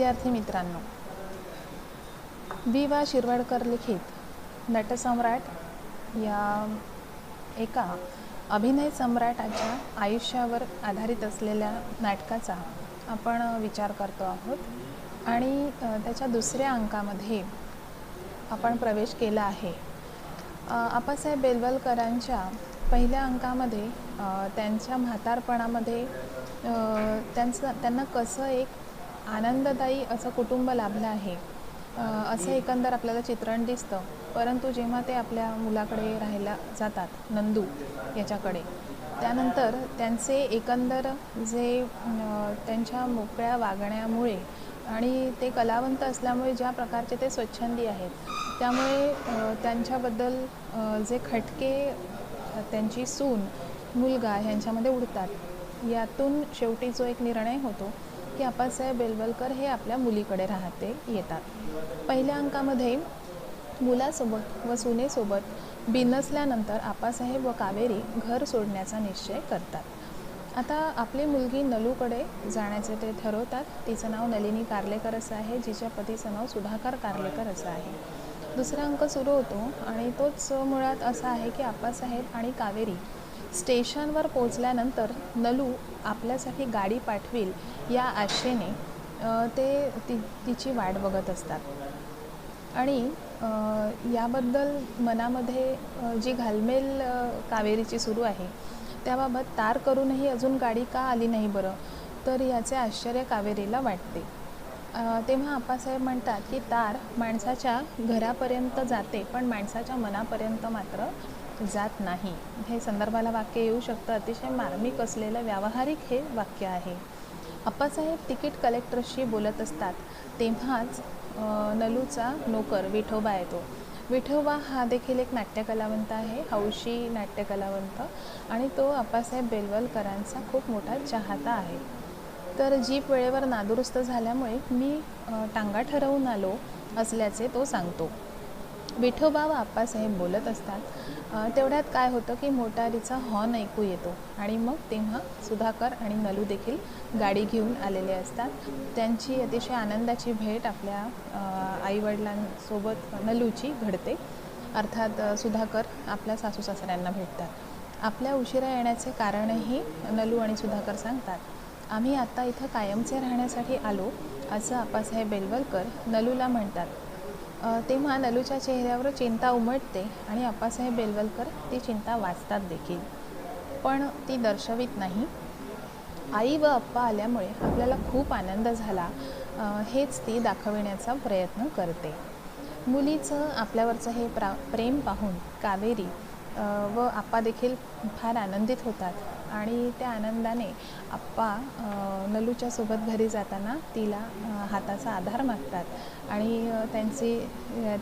विद्यार्थी मित्रांनो, वि वा शिरवाडकर लिखित नटसम्राट या एका अभिनय सम्राटाच्या आयुष्यावर आधारित असलेल्या नाटकाचा आपण विचार करतो आहोत आणि त्याच्या दुसऱ्या अंकामध्ये आपण प्रवेश केला आहे. आप्पासाहेब बेलवलकरांच्या पहिल्या अंकामध्ये त्यांच्या म्हातारपणामध्ये त्यांना कसं एक आनंददायी असं कुटुंब लाभलं आहे असं एकंदर आपल्याला चित्रण दिसतं. परंतु जेव्हा ते आपल्या मुलाकडे राहायला जातात, नंदू याच्याकडे, त्यानंतर त्यांचे एकंदर जे त्यांच्या मोकळ्या वागण्यामुळे आणि ते कलावंत असल्यामुळे ज्या प्रकारचे ते स्वच्छंदी आहेत, त्यामुळे त्यांच्याबद्दल जे खटके त्यांची सून, मुलगा ह्यांच्यामध्ये उडतात. यातून शेवटी जो एक निर्णय होतो की आप्पासाहेब बेलवलकर हे आपल्या मुलीकडे राहते येतात. पहिल्या अंकामध्ये मुलासोबत व सुनेसोबत बिनसल्यानंतर आप्पासाहेब व कावेरी घर सोडण्याचा निश्चय करतात. आता आपली मुलगी नलूकडे जाण्याचे ते ठरवतात. तिचं नाव नलिनी कार्लेकर असं आहे, जिच्या पतीचं नाव सुधाकर कार्लेकर असं आहे. दुसरा अंक सुरू होतो आणि तोच मुळात असा आहे की आप्पासाहेब आणि कावेरी स्टेशनवर पोचल्यानंतर नलू आपल्यासाठी गाडी पाठवेल या आशेने तिची वाट बघत असतात आणि याबद्दल मनामध्ये जी घालमेल कावेरीची सुरू आहे त्याबाबत तार करूनही अजून गाडी का आली नाही बरं, तर याचे आश्चर्य कावेरीला वाटते. तेव्हा आप्पासाहेब म्हणतात की तार माणसाच्या घरापर्यंत जाते पण माणसाच्या मनापर्यंत मात्र जात नाही. हे संदर्भाला वाक्य येऊ शकतं. अतिशय मार्मिक असलेलं व्यावहारिक हे वाक्य आहे. आप्पासाहेब तिकीट कलेक्टरशी बोलत असतात तेव्हाच नलूचा नोकर विठोबा येतो. विठोबा हा देखील एक नाट्यकलावंत आहे, हौशी नाट्यकलावंत, आणि तो आप्पासाहेब बेलवलकरांचा खूप मोठा चाहता आहे. तर जीप वेळेवर नादुरुस्त झाल्यामुळे मी टांगा ठरवून आलो असल्याचे तो सांगतो. विठोबा व आप्पासाहेब बोलत असतात. तेवढ्यात काय होतं की मोटारीचा हॉर्न ऐकू येतो आणि मग तेव्हा सुधाकर आणि नलू देखील गाडी घेऊन आलेले असतात. त्यांची अतिशय आनंदाची भेट आपल्या आईवडिलांसोबत नलूची घडते. अर्थात सुधाकर आपल्या सासू सासऱ्यांना भेटतात. आपल्या उशिरा येण्याचे कारणही नलू आणि सुधाकर सांगतात. आम्ही आता इथं कायमचे राहण्यासाठी आलो असं आप्पासाहेब बेलवलकर नलूला म्हणतात. तेव्हा नलूच्या चेहऱ्यावर चिंता उमटते आणि आप्पासाहेब बेलवलकर ती चिंता वाचतात देखील, पण ती दर्शवित नाही. आई व आप्पा आल्यामुळे आपल्याला खूप आनंद झाला हेच ती दाखविण्याचा प्रयत्न करते. मुलीचं आपल्यावरचं हे प्रेम पाहून कावेरी व आप्पा देखील फार आनंदित होतात आणि त्या आनंदाने आप्पा नलूच्या सोबत घरी जाताना तिला हाताचा आधार मागतात आणि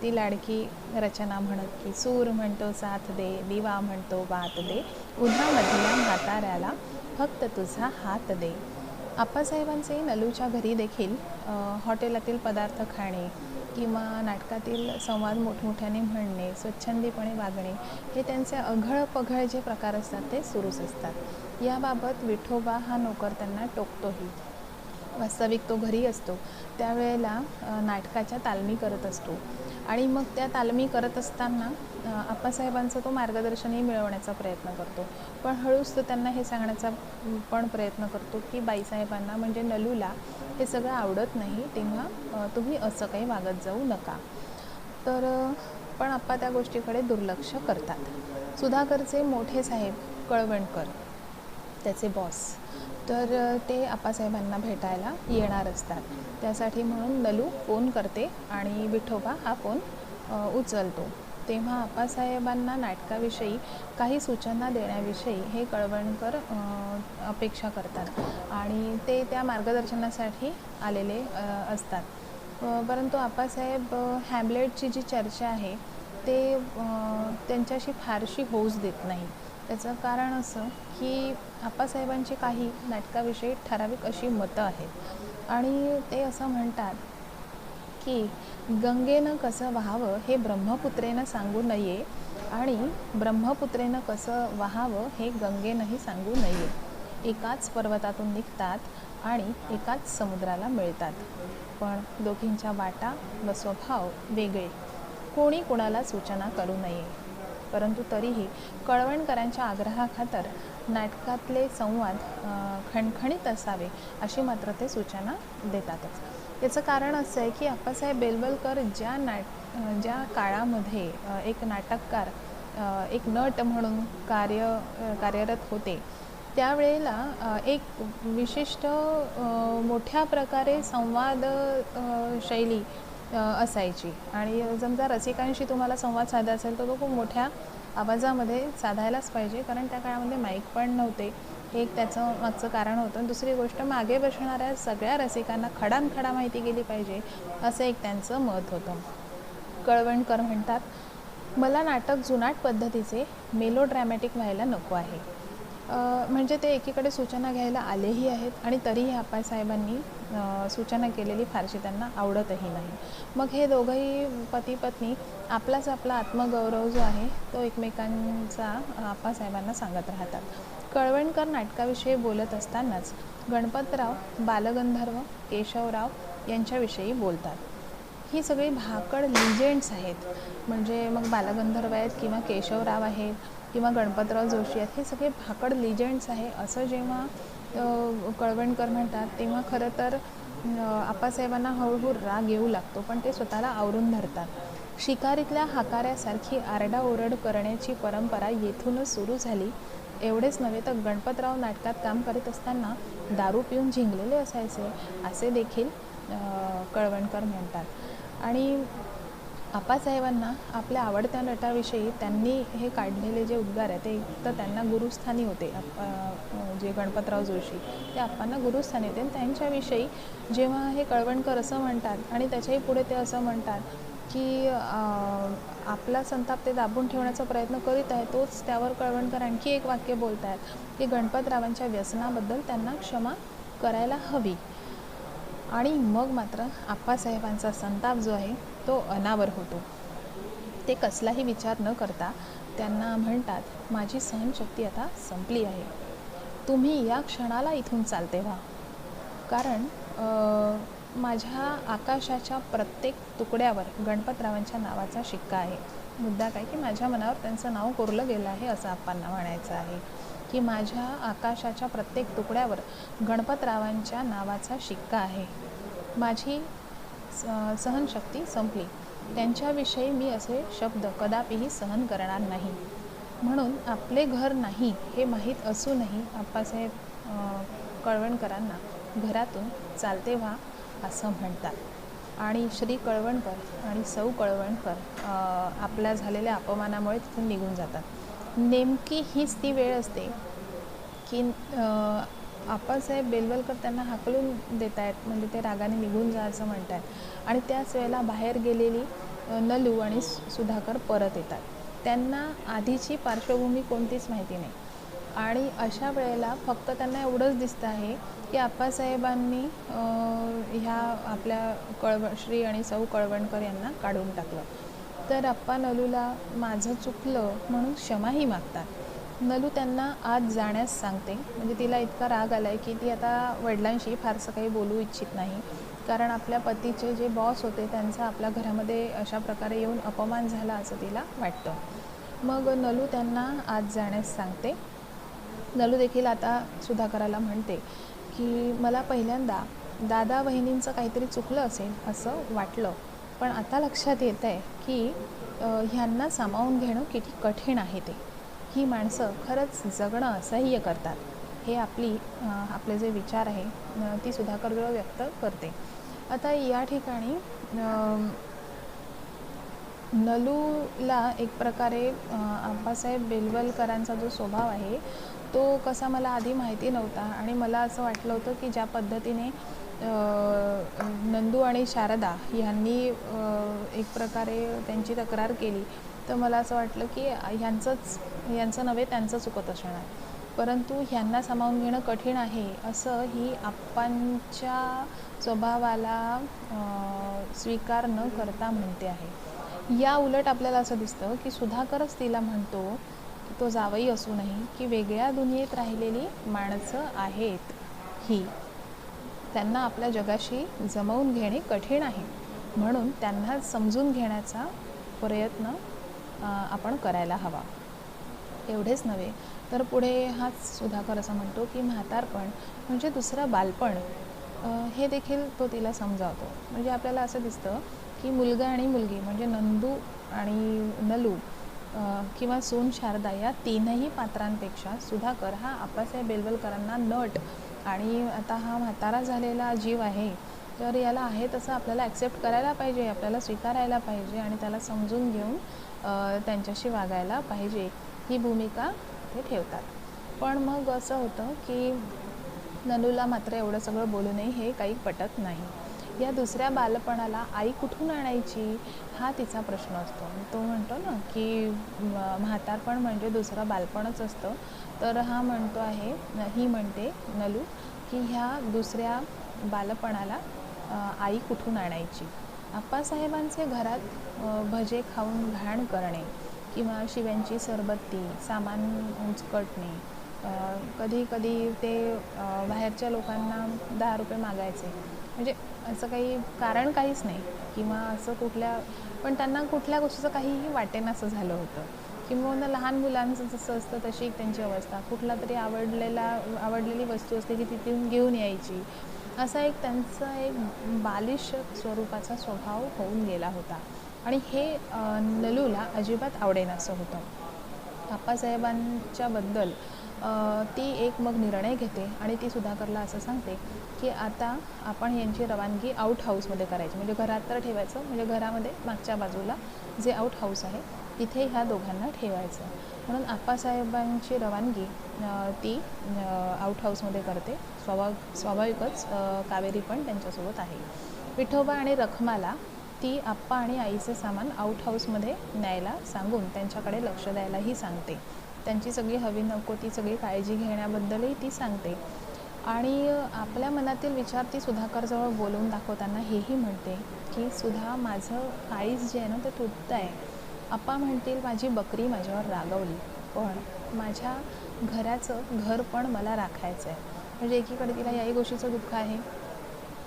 ती लाडकी रचना म्हणत की सूर म्हणतो साथ दे, दिवा म्हणतो बात दे, उन्हामधल्या म्हाताऱ्याला फक्त तुझा हात दे. आप्पासाहेबांचे नलूच्या घरी देखील हॉटेलातील पदार्थ खाणे किंवा नाटकातील संवाद मोठमोठ्याने म्हणणे, स्वच्छंदीपणे वागणे, हे त्यांचे अघळ जे प्रकार असतात ते सुरूच असतात. याबाबत विठोबा हा नोकर त्यांना टोकतोही. वास्तविक तो घरी असतो त्यावेळेला नाटकाच्या तालमी करत असतो आणि मग त्या तालमी करत असताना आप्पासाहेबांचं तो मार्गदर्शनही मिळवण्याचा प्रयत्न करतो. पण हळूच तो त्यांना हे सांगण्याचा पण प्रयत्न करतो की बाईसाहेबांना म्हणजे नलूला हे सगळं आवडत नाही, तेव्हा तुम्ही असं काही वागत जाऊ नका. तर पण आप्पा त्या गोष्टीकडे दुर्लक्ष करतात. सुधाकरचे मोठे साहेब कळवणकर, त्याचे बॉस, तर ते आप्पासाहेबांना भेटायला येणार असतात. त्यासाठी म्हणून नलू फोन करते आणि विठोबा हा फोन उचलतो. तेव्हा आप्पासाहेबांना नाटकाविषयी काही सूचना देण्याविषयी हे कळवणकर अपेक्षा करतात आणि ते त्या मार्गदर्शनासाठी आलेले असतात. परंतु आप्पासाहेब हॅम्लेटची जी चर्चा आहे ते त्यांच्याशी फारशी होऊच देत नाही. त्याचं कारण असं की आप्पासाहेबांची काही नाटकाविषयी ठराविक अशी मतं आहेत आणि ते असं म्हणतात की गंगेनं कसं वाहावं हे ब्रह्मपुत्रेनं सांगू नये आणि ब्रह्मपुत्रेनं कसं वाहावं हे गंगेनंही सांगू नये. एकाच पर्वतातून निघतात आणि एकाच समुद्राला मिळतात, पण दोघींच्या वाटा व स्वभाव वेगळे. कोणी कुणाला सूचना करू नये. परंतु तरीही कळवणकरांच्या आग्रहाखातर नाटकातले संवाद खणखणीत असावे अशी मात्र ते सूचना देतातच. याचं कारण असं आहे की अप्पासाहेब बेलवलकर ज्या काळामध्ये एक नाटककार, एक नट म्हणून कार्यरत होते, त्यावेळेला एक विशिष्ट मोठ्या प्रकारे संवाद शैली असायची. आणि समजा रसिकांशी तुम्हाला संवाद साधायचा असेल तर तो खूप मोठ्या आवाजामध्ये साधायलाच पाहिजे, कारण त्या काळामध्ये माईक पण नव्हते. हे एक त्याचं मागचं कारण होतं. दुसरी गोष्ट, मागे बसणाऱ्या सगळ्या रसिकांना खडानखडा माहिती गेली पाहिजे असं एक त्यांचं मत होतं. कळवणकर म्हणतात, मला नाटक जुनाट पद्धतीचे मेलोड्रॅमॅटिक व्हायला नको आहे. म्हणजे ते एकीकडे सूचना घ्यायला आलेही आहेत आणि तरीही आप्पासाहेबांनी सूचना केलेली फारशी त्यांना आवडतही नाही. मग हे दोघंही पती पत्नी आपला आत्मगौरव जो आहे तो एकमेकांचा आप्पासाहेबांना सांगत राहतात. कळवणकर नाटकाविषयी बोलत असतानाच गणपतराव, बालगंधर्व, केशवराव यांच्याविषयी बोलतात. ही सगळी भाकड लिजेंड्स आहेत. म्हणजे मग बालगंधर्व आहेत किंवा केशवराव आहेत किंवा गणपतराव जोशी आहेत, हे सगळे भाकड लिजेंड्स आहे असं जेव्हा कळवणकर म्हणतात, तेव्हा खरं तर आप्पासाहेबांना हळूहळू राग येऊ लागतो, पण ते स्वतःला आवरून धरतात. शिकारीतल्या हाकाऱ्यासारखी आरडाओरड करण्याची परंपरा येथूनच सुरू झाली. एवढेच नव्हे तर गणपतराव नाटकात काम करीत असताना दारू पिऊन झिंगलेले असायचे असे देखील कळवणकर म्हणतात. आणि आप्पासाहेबांना आपल्या आवडत्या नटाविषयी त्यांनी हे काढलेले जे उद्गार आहे ते तर त्यांना गुरुस्थानी होते. जे गणपतराव जोशी ते आप्पांना गुरुस्थानी होते. आणि त्यांच्याविषयी जेव्हा हे कळवणकर असं म्हणतात आणि त्याच्याही पुढे ते असं म्हणतात की आपला संताप ते दाबून ठेवण्याचा प्रयत्न करीत आहे, तोच त्यावर कळवणकर आणखी एक वाक्य बोलत आहेत की गणपतरावांच्या व्यसनाबद्दल त्यांना क्षमा करायला हवी. आणि मग मात्र आप्पासाहेबांचा संताप जो आहे तो अनावर होतो. ते कसलाही विचार न करता त्यांना म्हणतात, माझी सहनशक्ती आता संपली आहे. तुम्ही या क्षणाला इथून चालते व्हा. कारण माझ्या आकाशाच्या प्रत्येक तुकड्यावर गणपतरावांच्या नावाचा शिक्का आहे. मुद्दा काय की माझ्या मनावर त्यांचं नाव कोरलं गेलं आहे असं आप्पांना म्हणायचं आहे की माझ्या आकाशाच्या प्रत्येक तुकड्यावर गणपतरावांच्या नावाचा शिक्का आहे. माझी सहनशक्ती संपली. त्यांच्याविषयी मी असे शब्द कदापिही सहन करणार नाही. म्हणून आपले घर नाही हे माहीत असूनही आप्पासाहेब कळवणकरांना घरातून चालते व्हा असं म्हणतात. आणि श्री कळवणकर आणि सौ कळवणकर आपल्या झालेल्या अपमानामुळे तिथून निघून जातात. नेमकी हीच ती वेळ असते की आप्पासाहेब बेलवलकर त्यांना हाकलून देत आहेत, म्हणजे ते रागाने निघून जा असं म्हणत आहेत. आणि त्याच वेळेला बाहेर गेलेली नलू आणि सुधाकर परत येतात. त्यांना आधीची पार्श्वभूमी कोणतीच माहिती नाही. आणि अशा वेळेला फक्त त्यांना एवढंच दिसतं आहे की आप्पासाहेबांनी ह्या आपल्या श्री आणि सौ कळवणकर यांना काढून टाकलं. तर आप्पा नलूला माझं चुकलं म्हणून क्षमाही मागतात. नलू त्यांना आत जाण्यास सांगते. म्हणजे तिला इतका राग आला आहे की ती आता वडिलांशी फारसं काही बोलू इच्छित नाही, कारण आपल्या पतीचे जे बॉस होते त्यांचा आपल्या घरामध्ये अशा प्रकारे येऊन अपमान झाला असं तिला वाटतं. मग नलू त्यांना आत जाण्यास सांगते. नलू देखील आता सुधाकराला म्हणते की मला पहिल्यांदा दादा वहिनींचं काहीतरी चुकलं असेल असं वाटलं, पण आता लक्षात येत आहे की ह्यांना सामावून घेणं किती कठीण आहे. ते ही माणसं खरंच जगणं असह्य करतात. हे आपले जे विचार आहे ती सुधाकरजवळ व्यक्त करते. आता या ठिकाणी नलूला एक प्रकारे आप्पासाहेब बेलवलकरांचा जो स्वभाव आहे तो कसा मला आधी माहिती नव्हता. आणि मला असं वाटलं होतं की ज्या पद्धतीने नंदू आणि शारदा यांनी एक प्रकारे त्यांची तक्रार केली, तर मला असं वाटलं की यांचं नव्हे त्यांचं चुकत असणार, परंतु ह्यांना सामावून घेणं कठीण आहे असं ही आप्पांच्या स्वभावाला स्वीकार न करता म्हणते आहे. या उलट आपल्याला असं दिसतं की सुधाकरच तिला म्हणतो तो जावई असूनही की वेगळ्या दुनियेत राहिलेली माणसं आहेत ही. त्यांना आपल्या जगाशी जमवून घेणे कठीण आहे, म्हणून त्यांना समजून घेण्याचा प्रयत्न आपण करायला हवा. एवढेच नव्हे तर पुढे हाच सुधाकर असं म्हणतो की म्हातारपण म्हणजे दुसरं बालपण हे देखील तो तिला समजावतो. म्हणजे आपल्याला असं दिसतं की मुलगा आणि मुलगी म्हणजे नंदू आणि नलू किंवा सून शारदा या तीनही पात्रांपेक्षा सुधाकर हा आप्पासाहेब बेलवलकरांना नट आणि आता हा म्हातारा झालेला जीव आहे, तर याला आहे तसं आपल्याला ॲक्सेप्ट करायला पाहिजे, आपल्याला स्वीकारायला पाहिजे आणि त्याला समजून घेऊन त्यांच्याशी वागायला पाहिजे, ही भूमिका ते ठेवतात. पण मग असं होतं की नलूला मात्र एवढं सगळं बोलूनही हे काही पटत नाही. या दुसऱ्या बालपणाला आई कुठून आणायची हा तिचा प्रश्न असतो. तो म्हणतो ना की म्हातारपण म्हणजे दुसरं बालपणच असतं. तर हा म्हणतो आहे, ही म्हणते नलू की ह्या दुसऱ्या बालपणाला आई कुठून आणायची. आप्पासाहेबांचे घरात भजे खाऊन घाण करणे किंवा शिव्यांची सरबत्ती, सामान उचकटणे, कधी कधी ते बाहेरच्या लोकांना 10 रुपये मागायचे. म्हणजे असं काही कारण काहीच नाही किंवा असं पण त्यांना कुठल्या गोष्टीचं काहीही वाटेनासं झालं होतं. किंवा लहान मुलांचं जसं असतं तशी एक त्यांची अवस्था. कुठला तरी आवडलेली वस्तू असते की तिथून घेऊन यायची. असा एक त्यांचा एक बालिश स्वरूपाचा स्वभाव होऊन गेला होता आणि हे नलूला अजिबात आवडेनासं होतं. आप्पासाहेबांच्याबद्दल ती एक मग निर्णय घेते आणि ती सुधाकरला असं सांगते की आता आपण यांची रवानगी आउट हाऊसमध्ये करायची. म्हणजे घरात तर ठेवायचं, म्हणजे घरामध्ये मागच्या बाजूला जे आउट हाऊस आहे तिथे ह्या दोघांना ठेवायचं. म्हणून आप्पासाहेबांची रवानगी ती आउट हाऊसमध्ये करते. स्वाभाविकच कावेरी पण त्यांच्यासोबत आहे. विठोबा आणि रखमाला ती आप्पा आणि आईचे सामान आउट हाऊसमध्ये न्यायला सांगून त्यांच्याकडे लक्ष द्यायलाही सांगते. त्यांची सगळी हवी नको ती सगळी काळजी घेण्याबद्दलही ती सांगते आणि आपल्या मनातील विचार ती सुधाकरजवळ बोलवून दाखवताना हेही म्हणते की सुधा, माझं काळीज जे आहे ना ते तुटतं आहे. आप्पा म्हणतील माझी बकरी माझ्यावर रागवली, पण माझ्या घराचं घर पण मला राखायचं आहे. म्हणजे एकीकडे तिला याही गोष्टीचं दुःख आहे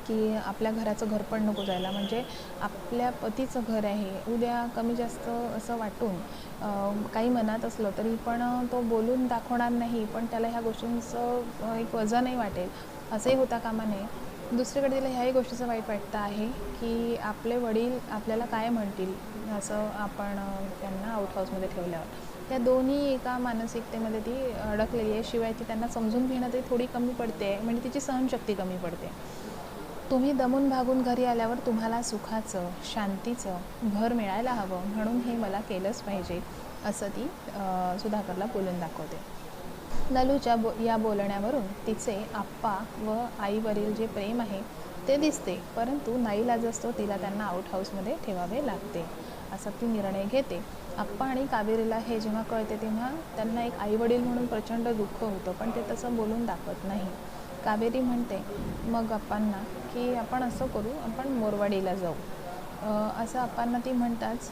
की आपल्या घराचं घर पण नको जायला. म्हणजे आपल्या पतीचं घर आहे, उद्या कमी जास्त असं वाटून काही मनात असलं तरी पण तो बोलून दाखवणार नाही, पण त्याला ह्या गोष्टींचं एक वजनही वाटेल, असंही होता कामा नये. दुसरीकडे तिला ह्याही गोष्टीचं वाईट वाटतं आहे की आपले वडील आपल्याला काय म्हणतील असं आपण त्यांना आउट हाऊसमध्ये ठेवल्यावर. त्या दोन्ही एका मानसिकतेमध्ये ती अडकलेली आहे. शिवाय ती त्यांना समजून घेणं ते थोडी कमी पडते, म्हणजे तिची सहनशक्ती कमी पडते. तुम्ही दमून भागून घरी आल्यावर तुम्हाला सुखाचं, शांतीचं घर मिळायला हवं, म्हणून हे मला केलंच पाहिजे, असं ती सुधाकरला बोलून दाखवते. नलूच्या या बोलण्यावरून तिचे आप्पा व आईवरील जे प्रेम आहे ते दिसते, परंतु नाईलाजास्तव तिला त्यांना आउट हाऊसमध्ये ठेवावे लागते असा ती निर्णय घेते. आप्पा आणि कावेरीला हे जेव्हा कळते तेव्हा त्यांना एक आईवडील म्हणून प्रचंड दुःख होतं, पण ते तसं बोलून दाखवत नाही. कावेरी म्हणते मग आप्पांना की आपण असं करू, आपण मोरवाडीला जाऊ. असं आप्पांना ती म्हणताच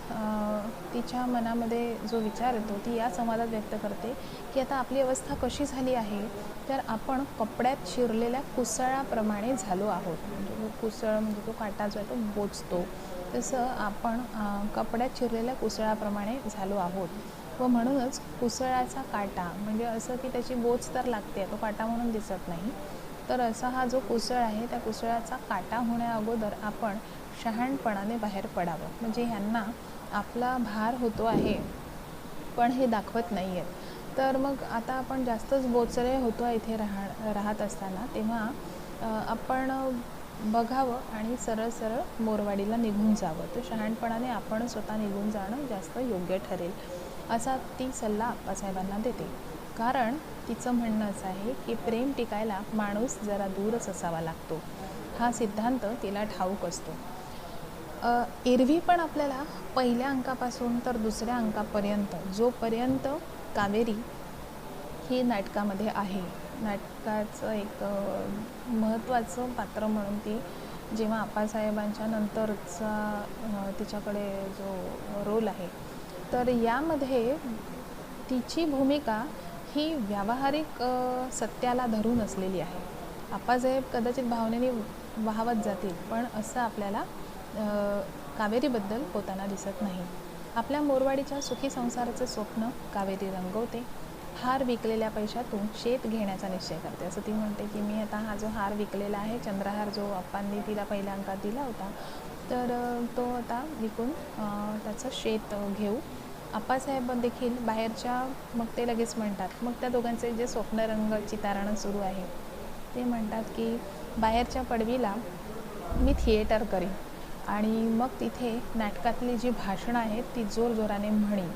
तिच्या मनामध्ये जो विचार येतो ती या संवादात व्यक्त करते की आता आपली अवस्था कशी झाली आहे, तर आपण कपड्यात शिरलेल्या कुसळाप्रमाणे झालो आहोत. म्हणजे कुसळ म्हणजे तो काटा जो आहे तो बोचतो, तसं आपण कपड्यात शिरलेल्या कुसळाप्रमाणे झालो आहोत व म्हणूनच कुसळाचा काटा म्हणजे असं की त्याची बोच तर लागते, तो काटा म्हणून दिसत नाही. तर असा हा जो कुसळ आहे त्या कुसळाचा काटा होण्याअगोदर आपण शहाणपणाने बाहेर पडावं. म्हणजे ह्यांना आपला भार होतो आहे पण हे दाखवत नाही आहेत. तर मग आता आपण जास्तच बोचरे होतो आहे इथे राहत असताना, तेव्हा आपण बघावं आणि सरळ सरळ मोरवाडीला निघून जावं. तर शहाणपणाने आपण स्वतः निघून जाणं जास्त योग्य ठरेल असा ती सल्ला आप्पासाहेबांना देते. कारण तिचं म्हणणं असं आहे की प्रेम टिकायला माणूस जरा दूरच असावा लागतो, हा सिद्धांत तिला ठाऊक असतो. एरवी पण आपल्याला पहिल्या अंकापासून तर दुसऱ्या अंकापर्यंत जोपर्यंत कावेरी ही नाटकामध्ये आहे, नाटकाचं एक महत्त्वाचं पात्र म्हणून ती जेव्हा आप्पासाहेबांच्या नंतरचा तिच्याकडे जो रोल आहे, तर यामध्ये तिची भूमिका ही व्यावहारिक सत्याला धरून असलेली आहे. आप्पासाहेब कदाचित भावनेने वाहवत जातील, पण असं आपल्याला कावेरीबद्दल होताना दिसत नाही. आपल्या मोरवाडीच्या सुखी संसाराचं स्वप्न कावेरी रंगवते. हार विकलेल्या पैशातून शेत घेण्याचा निश्चय करते. असं ती म्हणते की मी आता हा जो हार विकलेला आहे, चंद्रहार जो अप्पांनी तिला पहिल्या अंकात दिला होता, तर तो आता विकून त्याचं शेत घेऊ. आप्पासाहेब देखील बाहेरच्या मग ते लगेच म्हणतात, मग त्या दोघांचे जे स्वप्नरंग चितारणं सुरू आहे ते म्हणतात की बाहेरच्या पडवीला मी थिएटर करीन आणि मग तिथे नाटकातली जी भाषणं आहेत ती जोरजोराने म्हणीन.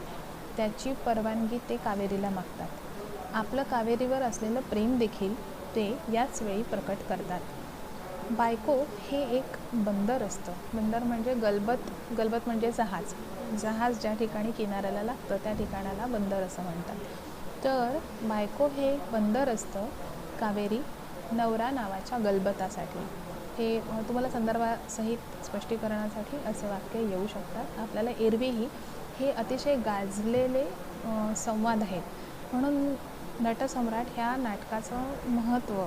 त्याची परवानगी ते कावेरीला मागतात. आपलं कावेरीवर असलेलं प्रेम देखील ते याच वेळी प्रकट करतात. बायको हे एक बंदर असतं. बंदर म्हणजे गलबत म्हणजे जहाज ज्या ठिकाणी किनाऱ्याला लागतं त्या ठिकाणाला बंदर असं म्हणतात. तर बायको हे बंदर असतं कावेरी नवरा नावाच्या गलबतासाठी. हे तुम्हाला संदर्भासहित स्पष्टीकरणासाठी असे वाक्य येऊ शकतात. आपल्याला एरवीही हे अतिशय गाजलेले संवाद आहेत. म्हणून नटसम्राट ह्या नाटकाचं महत्त्व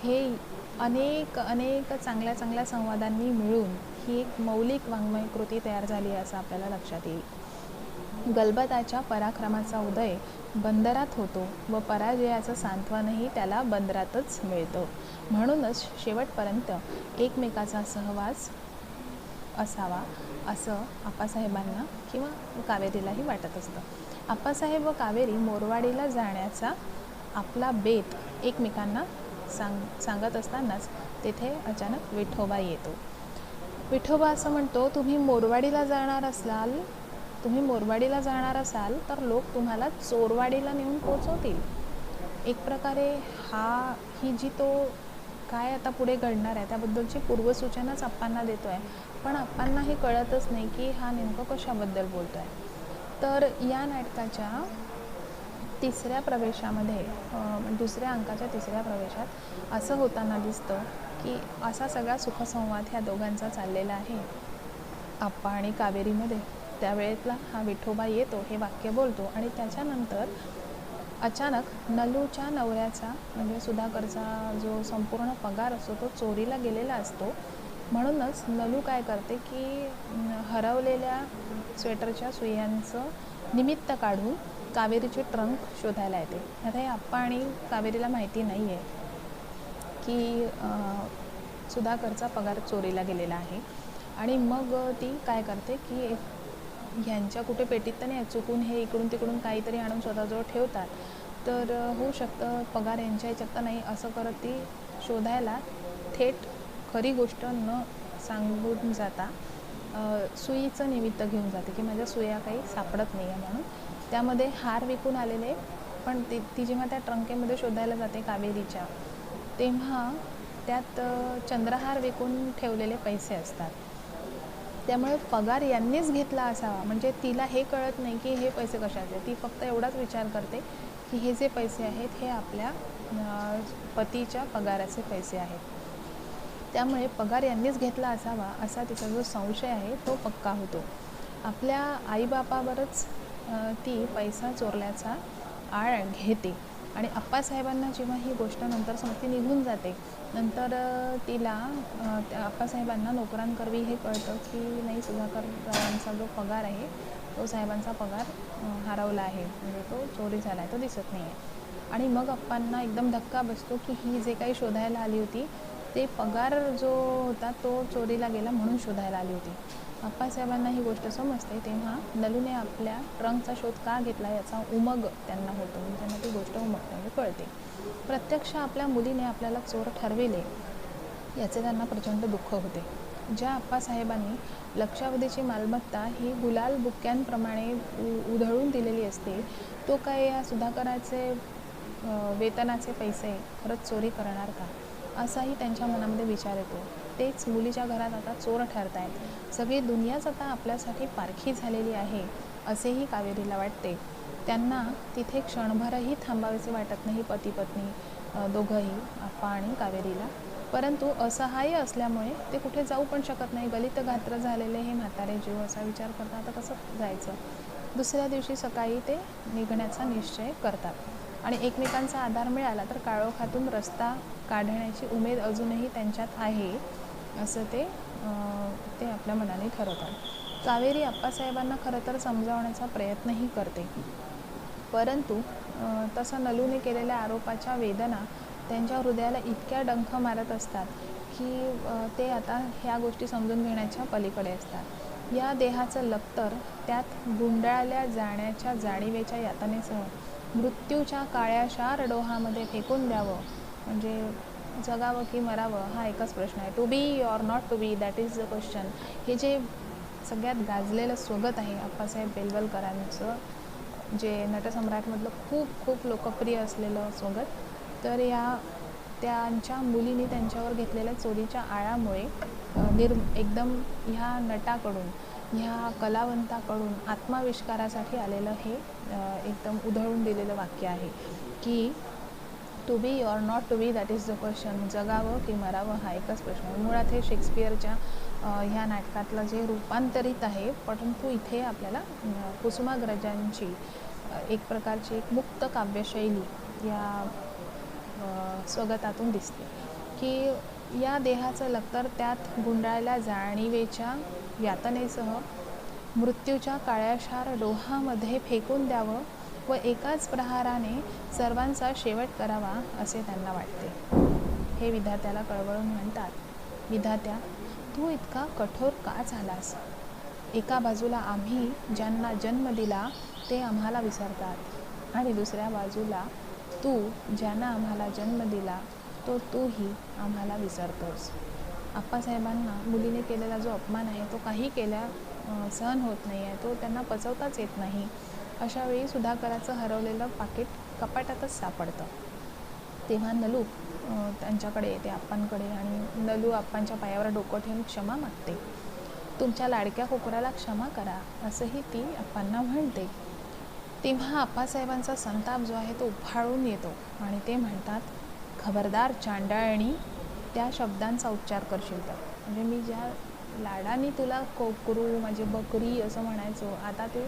हे अनेक चांगल्या संवादांनी मिळून ही एक मौलिक वाङ्मय कृती तयार झाली असं आपल्याला लक्षात येईल. गलबताच्या पराक्रमाचा उदय बंदरात होतो व पराजयाचं सांत्वनही त्याला बंदरातच मिळतं. म्हणूनच शेवटपर्यंत एकमेकाचा सहवास असावा असं आप्पासाहेबांना किंवा कावेरीलाही वाटत असतं. आप्पासाहेब व कावेरी मोरवाडीला जाण्याचा आपला बेत एकमेकांना सांगत असतानाच तेथे अचानक विठोबा येतो. विठोबा असं म्हणतो, तुम्ही मोरवाडीला जाणार असाल तर लोक तुम्हाला चोरवाडीला नेऊन पोचवतील. एक प्रकारे ही जी तो काय आता पुढे घडणार आहे त्याबद्दलची पूर्वसूचनाच अप्पांना देतो आहे. पण अप्पांना हे कळतच नाही की हा नेमकं कशाबद्दल बोलतो आहे. तर या नाटकाच्या तिसऱ्या प्रवेशामध्ये दुसऱ्या अंकाच्या तिसऱ्या प्रवेशात असं होताना दिसतं की असा सगळा सुखसंवाद ह्या दोघांचा चाललेला आहे आप्पा आणि कावेरीमध्ये. त्यावेळेतला हा विठोबा येतो, हे वाक्य बोलतो आणि त्याच्यानंतर अचानक नलूच्या नवऱ्याचा म्हणजे सुधाकरचा जो संपूर्ण पगार असतो तो चोरीला गेलेला असतो. म्हणूनच नलू काय करते की हरवलेल्या स्वेटरच्या सुयांचं निमित्त काढून कावेरीचे ट्रंक शोधायला येते. आता हे आप्पा आणि कावेरीला माहिती नाही आहे की सुधाकरचा पगार चोरीला गेलेला आहे. आणि मग ती काय करते की ह्यांच्या कुठे पेटीत तर नाही, चुकून हे इकडून तिकडून काहीतरी आणून स्वतःजवळ ठेवतात, तर होऊ शकतं पगार यांच्या ह्याच्यात तर नाही असं करत ती शोधायला थेट खरी गोष्ट न सांगून जाता सुईचं निमित्त घेऊन जाते की माझ्या सुया काही सापडत नाही आहे म्हणून. त्यामध्ये हार विकून आलेले, पण ती जेव्हा त्या ट्रंकेमध्ये शोधायला जाते कावेरीच्या, तेव्हा त्यात चंद्रहार विकून ठेवलेले पैसे असतात. त्यामुळे पगार यांनीच घेतला असावा. म्हणजे तिला हे कळत नाही की हे पैसे कशाचे. ती फक्त एवढाच विचार करते की हे जे पैसे आहेत हे आपल्या पतीच्या पगाराचे पैसे आहेत. त्यामुळे पगार यांनीच घेतला असावा असा तिचा जो संशय आहे तो पक्का होतो. आपल्या आईबापावरच ती पैसा चोरल्याचा आळ घेते आणि आप्पासाहेबांना जेव्हा ही गोष्ट नंतर समजते, निघून जाते, नंतर तिला त्या आप्पासाहेबांना नोकरांकरवी हे कळतं की नाही, सुधाकरचा जो पगार आहे तो साहेबांचा पगार हरवला आहे, म्हणजे तो चोरी झाला आहे, तो दिसत नाही आहे. आणि मग आप्पांना एकदम धक्का बसतो की ही जे काही शोधायला आली होती ते पगार जो होता तो चोरीला गेला म्हणून शोधायला आली होती. आप्पासाहेबांना ही गोष्ट समजते, तेव्हा नलूने आपल्या ट्रंकचा शोध का घेतला याचा उमग त्यांना होतो, म्हणजे त्यांना ती गोष्ट उमगते कळते. प्रत्यक्ष आपल्या मुलीने आपल्याला चोर ठरविले याचे त्यांना प्रचंड दुःख होते. ज्या आप्पासाहेबांनी लक्षावधीची मालमत्ता ही गुलाल बुक्क्यांप्रमाणे उधळून दिलेली असते, तो काय या सुधाकराचे वेतनाचे पैसे खरंच चोरी करणार का, असाही त्यांच्या मनामध्ये विचार येतो. तेच मुलीच्या घरात आता चोर ठरत आहेत. सगळी दुनियाच आता आपल्यासाठी पारखी झालेली आहे असेही कावेरीला वाटते. त्यांना तिथे क्षणभरही थांबावेसे वाटत नाही, पती पत्नी दोघंही, आप्पा आणि कावेरीला. परंतु असहाय्य असल्यामुळे ते कुठे जाऊ पण शकत नाही. गलित गात्र झालेले हे म्हातारे जीव असा विचार करता आता कसं जायचं. दुसऱ्या दिवशी सकाळी ते निघण्याचा निश्चय करतात आणि एकमेकांचा आधार मिळाला तर काळोखातून रस्ता काढण्याची उमेद अजूनही त्यांच्यात आहे असं ते आपल्या मनाने ठरवतात. कावेरी आप्पासाहेबांना खरं तर समजावण्याचा प्रयत्नही करते, परंतु तसं नलूने केलेल्या आरोपाच्या वेदना त्यांच्या हृदयाला इतक्या डंख मारत असतात की ते आता ह्या गोष्टी समजून घेण्याच्या पलीकडे असतात. या देहाचं लक्तर त्यात गुंडाळल्या जाण्याच्या जाणीवेच्या यातनेसह मृत्यूच्या काळ्याशार डोहामध्ये फेकून द्यावं, म्हणजे जगावं की मरावं हा एकच प्रश्न आहे. To be or not to be, that is the question. हे जे सगळ्यात गाजलेलं स्वगत आहे अप्पासाहेब बेलवलकरांचं, जे नटसम्राटमधलं खूप खूप लोकप्रिय असलेलं स्वगत, तर त्यांच्या मुलीने त्यांच्यावर घेतलेल्या चोरीच्या आळामुळे एकदम ह्या नटाकडून, ह्या कलावंताकडून आत्माविष्कारासाठी आलेलं हे एकदम उधळून दिलेलं वाक्य आहे की to be or not to be, that is the question. जगावं की मरावं हा एकच प्रश्न आहे. मुळात हे शेक्सपियरच्या ह्या नाटकातलं जे रूपांतरित आहे, परंतु इथे आपल्याला कुसुमाग्रजांची एक प्रकारची एक मुक्त काव्यशैली या स्वगतातून दिसते की या देहाचं लक्तर त्यात गुंडाळल्या जाणीवेच्या यातनेसह मृत्यूच्या काळ्याशार डोहामध्ये फेकून द्यावं व एकाच प्रहाराने सर्वांचा शेवट करावा असे त्यांना वाटते. हे विधात्याला कळवळून म्हणतात, विधात्या, तू इतका कठोर का झालास? एका बाजूला आम्ही ज्यांना जन्म दिला ते आम्हाला विसरतात आणि दुसऱ्या बाजूला तू ज्यांना आम्हाला जन्म दिला तूही आम्हाला विसरतोस. आप्पासाहेबांना मुलीने केलेला जो अपमान आहे तो काही केल्या सहन होत नाही आहे, तो त्यांना पचवताच येत नाही. अशा वेळी सुधाकराचं हरवलेलं पाकीट कपाटातच सापडतं. तेव्हा नलू त्यांच्याकडे येते, आप्पांकडे, आणि नलू आप्पांच्या पायावर डोकं ठेवून क्षमा मागते. तुमच्या लाडक्या कोकराला क्षमा करा असंही ती आप्पांना म्हणते. तेव्हा आप्पासाहेबांचा संताप जो आहे तो उफाळून येतो आणि ते म्हणतात, खबरदार चांडाळणी, त्या शब्दांचा उच्चार करशील तर. म्हणजे मी ज्या लाडाने तुला कोकरू, माझी बकरी असं म्हणायचो, आता ते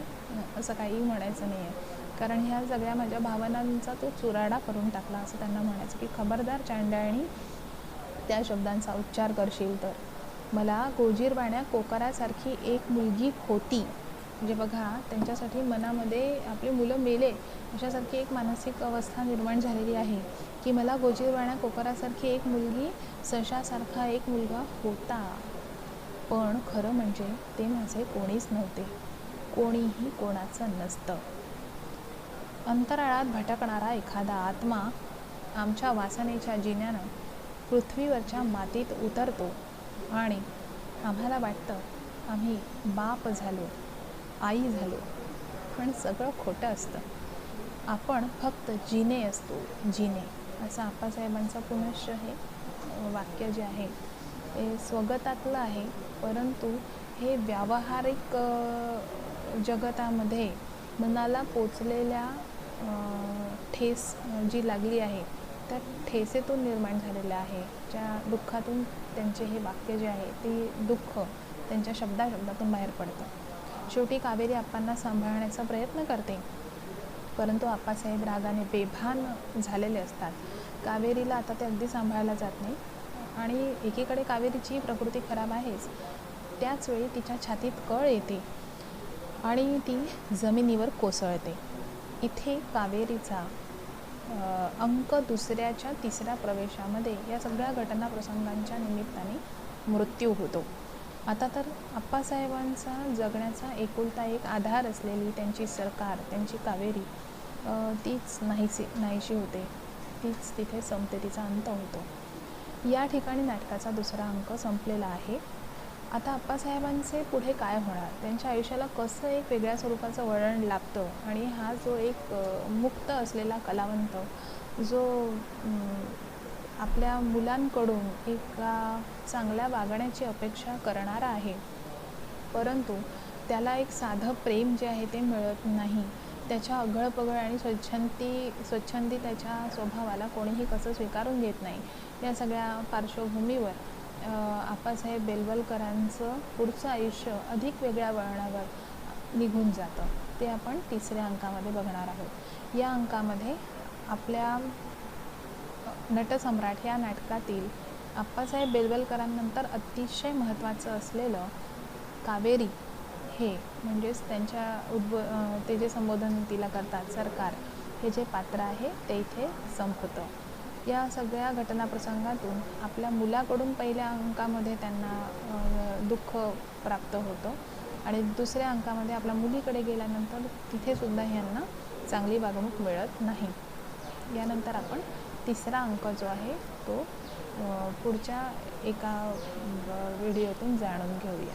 असं काही म्हणायचं नाही आहे, कारण ह्या सगळ्या माझ्या भावनांचा तो चुराडा करून टाकला असं त्यांना म्हणायचं की खबरदार चांडाळणी, त्या शब्दांचा उच्चार करशील तर. मला गोजीरवाण्या कोकरासारखी एक मुलगी होती, म्हणजे बघा त्यांच्यासाठी मनामध्ये आपली मुलं मेले अशासारखी एक मानसिक अवस्था निर्माण झालेली आहे की मला गोजीरवाण्या कोकरासारखी एक मुलगी, सशासारखा एक मुलगा होता, पण खरं म्हणजे ते माझे कोणीच नव्हते, कोणीही कोणाचं नसतं. अंतराळात भटकणारा एखादा आत्मा आमच्या वासनेच्या जिन्यानं पृथ्वीवरच्या मातीत उतरतो आणि आम्हाला वाटतं आम्ही बाप झालो, आई झालो, पण सगळं खोटं असतं. आपण फक्त जिने असतो, जिने. असं आप्पासाहेबांचं पुनश्च हे वाक्य जे आहे ते स्वगतातलं आहे, परंतु हे व्यावहारिक जगतामध्ये मनाला पोचलेल्या ठेस जी लागली आहे त्या ठेसेतून निर्माण झालेलं आहे. ज्या दुःखातून त्यांचे हे वाक्य जे आहे ते दुःख त्यांच्या शब्दातून बाहेर पडतं. शेवटी कावेरी आप्पांना सांभाळण्याचा प्रयत्न करते, परंतु आप्पासाहेब रागाने बेभान झालेले असतात. कावेरीला आता ते अगदी सांभाळलं जात नाही आणि एकीकडे कावेरीची प्रकृती खराब आहेच, त्याचवेळी तिच्या छातीत कळ येते आणि ती जमिनीवर कोसळते. इथे कावेरीचा अंक दुसऱ्याच्या तिसऱ्या प्रवेशामध्ये या सगळ्या घटना प्रसंगांच्या निमित्ताने मृत्यू होतो. आता तर आप्पासाहेबांचा जगण्याचा एकुलता एक आधार असलेली त्यांची सरकार, त्यांची कावेरी, तीच नाहीशी होते, तीच तिथे संपते, तिचा अंत होतो. या ठिकाणी नाटकाचा दुसरा अंक संपलेला आहे. आता आप्पासाहेबांचे पुढे काय होणार, त्यांच्या आयुष्याला कसं एक वेगळ्या स्वरूपाचं वळण लाभतं आणि हा जो एक मुक्त असलेला कलावंत जो आपल्या मुलांकडून एका चांगल्या वागण्याची अपेक्षा करणारा आहे, परंतु त्याला एक साधं प्रेम जे आहे ते मिळत नाही, त्याच्या अगळपगळ आणि स्वच्छंदी त्याच्या स्वभावाला कोणीही कसं स्वीकारून घेत नाही, या सगळ्या पार्श्वभूमीवर आप्पासाहेब बेलवलकरांचं पुढचं आयुष्य अधिक वेगळ्या वळणावर निघून जातं. ते आपण तिसऱ्या अंकामध्ये बघणार आहोत. या अंकामध्ये आपल्या नटसम्राट या नाटकातील अप्पासाहेब बेलवलकरांनंतर अतिशय महत्त्वाचं असलेलं कावेरी हे म्हणजेच ते जे संबोधन तिला करतात सरकार, हे जे पात्र आहे ते इथे संपतं. या सगळ्या घटनाप्रसंगातून आपल्या मुलाकडून पहिल्या अंकामध्ये त्यांना दुःख प्राप्त होतं आणि दुसऱ्या अंकामध्ये आपल्या मुलीकडे गेल्यानंतर तिथेसुद्धा यांना चांगली वागणूक मिळत नाही. यानंतर आपण तिसरा अंक जो आहे तो पुढच्या एका व्हिडिओतून जाणून घेऊया.